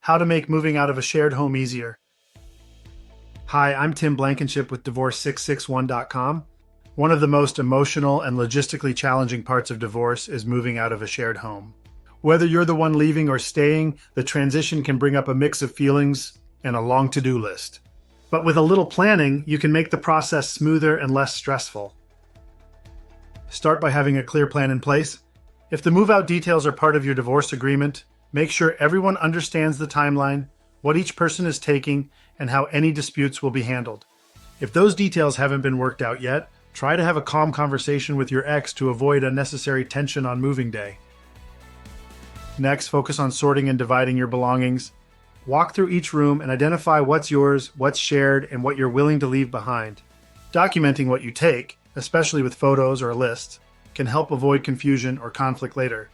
How to make moving out of a shared home easier. Hi, I'm Tim Blankenship with Divorce661.com. One of the most emotional and logistically challenging parts of divorce is moving out of a shared home. Whether you're the one leaving or staying, the transition can bring up a mix of feelings and a long to-do list. But with a little planning, you can make the process smoother and less stressful. Start by having a clear plan in place. If the move-out details are part of your divorce agreement, make sure everyone understands the timeline, what each person is taking, and how any disputes will be handled. If those details haven't been worked out yet, try to have a calm conversation with your ex to avoid unnecessary tension on moving day. Next, focus on sorting and dividing your belongings. Walk through each room and identify what's yours, what's shared, and what you're willing to leave behind. Documenting what you take, especially with photos or lists, can help avoid confusion or conflict later.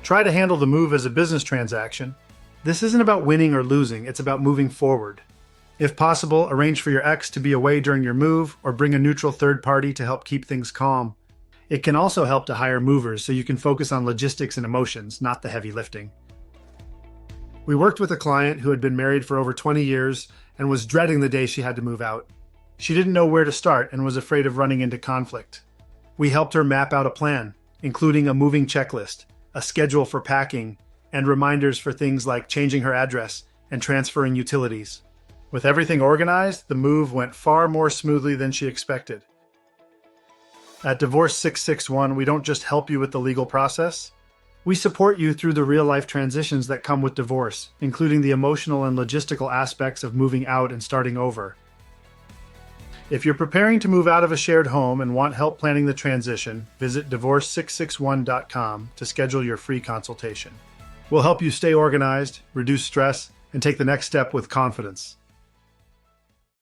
Try to handle the move as a business transaction. This isn't about winning or losing, it's about moving forward. If possible, arrange for your ex to be away during your move or bring a neutral third party to help keep things calm. It can also help to hire movers so you can focus on logistics and emotions, not the heavy lifting. We worked with a client who had been married for over 20 years and was dreading the day she had to move out. She didn't know where to start and was afraid of running into conflict. We helped her map out a plan, including a moving checklist, a schedule for packing, and reminders for things like changing her address and transferring utilities. With everything organized, the move went far more smoothly than she expected. At Divorce 661, we don't just help you with the legal process. We support you through the real-life transitions that come with divorce, including the emotional and logistical aspects of moving out and starting over. If you're preparing to move out of a shared home and want help planning the transition, visit Divorce661.com to schedule your free consultation. We'll help you stay organized, reduce stress, and take the next step with confidence.